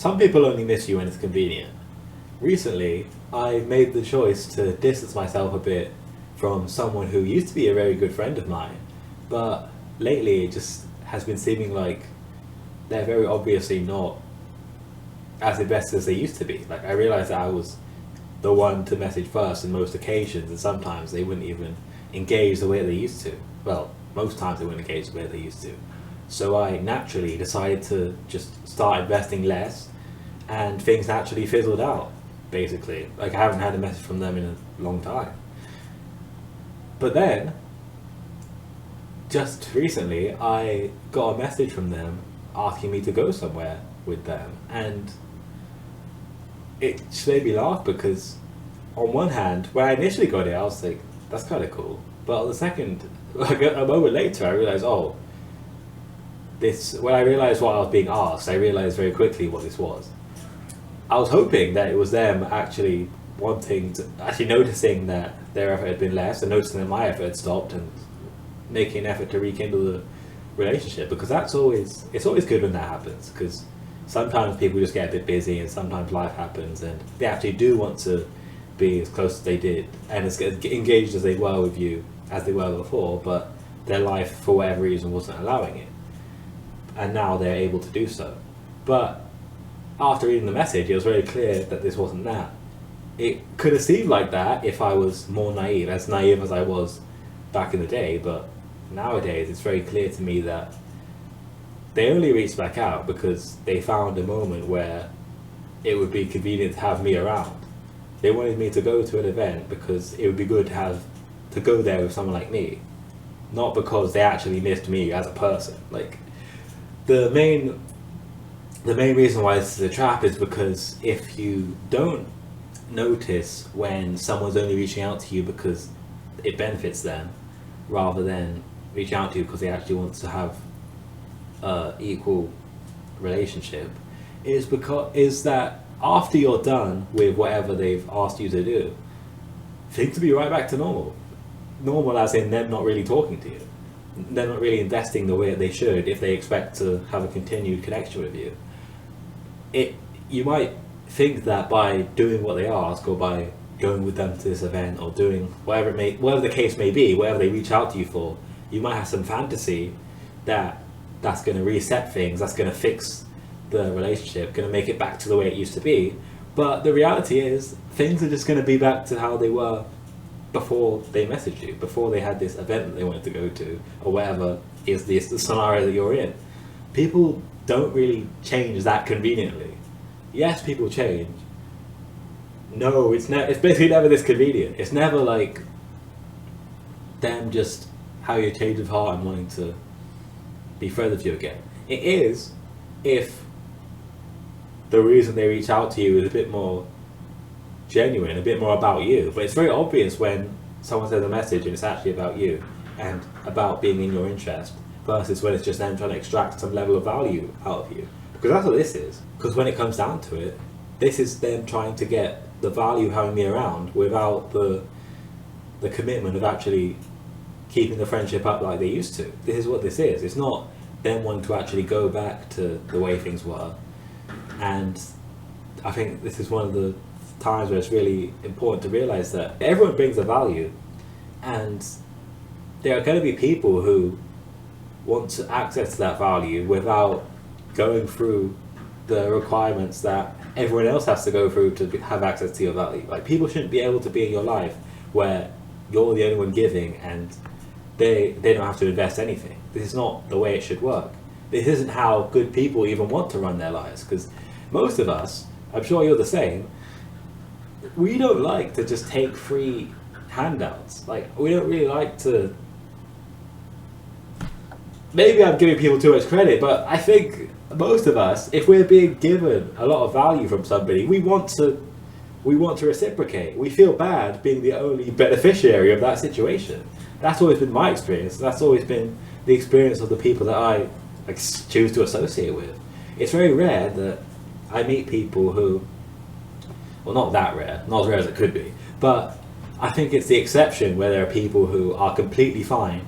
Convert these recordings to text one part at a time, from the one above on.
some people only miss you when it's convenient. Recently, I made the choice to distance myself a bit from someone who used to be a very good friend of mine, but lately it just has been seeming like they're very obviously not as invested as they used to be. Like, I realized that I was the one to message first in most occasions, and sometimes they wouldn't even engage the way they used to. Well, most times they wouldn't engage the way they used to. So I naturally decided to just start investing less, and things naturally fizzled out, basically. Like, I haven't had a message from them in a long time. But then, just recently, I got a message from them asking me to go somewhere with them, and it just made me laugh because, on one hand, when I initially got it, I was like, that's kind of cool. But on the second, like a moment later, I realized, oh, this. When I realized what I was being asked, I realized very quickly what this was. I was hoping that it was them actually noticing that their effort had been less, and noticing that my effort had stopped, and making an effort to rekindle the relationship. Because it's always good when that happens. Because sometimes people just get a bit busy, and sometimes life happens, and they actually do want to be as close as they did and as engaged as they were with you as they were before, but their life for whatever reason wasn't allowing it, and now they're able to do so. But after reading the message, it was very clear that this wasn't that. It could have seemed like that if I was more naive as I was back in the day, but nowadays it's very clear to me that they only reached back out because they found a moment where it would be convenient to have me around. They wanted me to go to an event because it would be good to go there with someone like me, not because they actually missed me as a person. Like, the main reason why this is a trap is because if you don't notice when someone's only reaching out to you because it benefits them, rather than reaching out to you because they actually want to have a equal relationship, is that after you're done with whatever they've asked you to do, things will be right back to normal. Normal as in them not really talking to you. They're not really investing the way that they should if they expect to have a continued connection with you. You might think that by doing what they ask, or by going with them to this event, or doing whatever the case may be, whatever they reach out to you for, you might have some fantasy that's going to reset things, that's going to fix the relationship, going to make it back to the way it used to be. But the reality is, things are just going to be back to how they were before they messaged you, before they had this event that they wanted to go to, or whatever is the scenario that you're in. People don't really change that conveniently. Yes, people change. No, it's basically never this convenient. It's never like them just having a change of heart and wanting to be friends with you again. It is if the reason they reach out to you is a bit more genuine, a bit more about you. But it's very obvious when someone sends a message and it's actually about you and about being in your interest, versus when it's just them trying to extract some level of value out of you. Because that's what this is. Because when it comes down to it, this is them trying to get the value of having me around without the commitment of actually keeping the friendship up like they used to. This is what this is. It's not them wanting to actually go back to the way things were. And I think this is one of the times where it's really important to realize that everyone brings a value, and there are going to be people who want to access that value without going through the requirements that everyone else has to go through to have access to your value. Like, people shouldn't be able to be in your life where you're the only one giving and they don't have to invest anything. This is not the way it should work. This isn't how good people even want to run their lives, because most of us, I'm sure you're the same, we don't like to just take free handouts. Like, we don't really like to... Maybe I'm giving people too much credit, but I think most of us, if we're being given a lot of value from somebody, we want to reciprocate. We feel bad being the only beneficiary of that situation. That's always been my experience. That's always been the experience of the people that I choose to associate with. It's very rare that I meet people who, well, not that rare, not as rare as it could be, but I think it's the exception where there are people who are completely fine.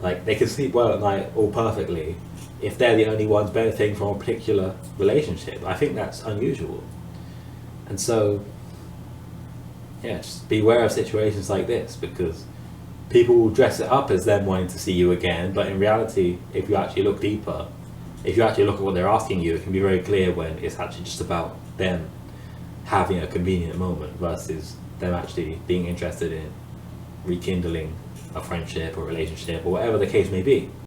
Like, they can sleep well at night all perfectly if they're the only ones benefiting from a particular relationship. I think that's unusual. And so, yeah, just beware of situations like this, because people will dress it up as them wanting to see you again, but in reality, if you actually look deeper, if you actually look at what they're asking you, it can be very clear when it's actually just about them having a convenient moment versus them actually being interested in rekindling a friendship or relationship or whatever the case may be.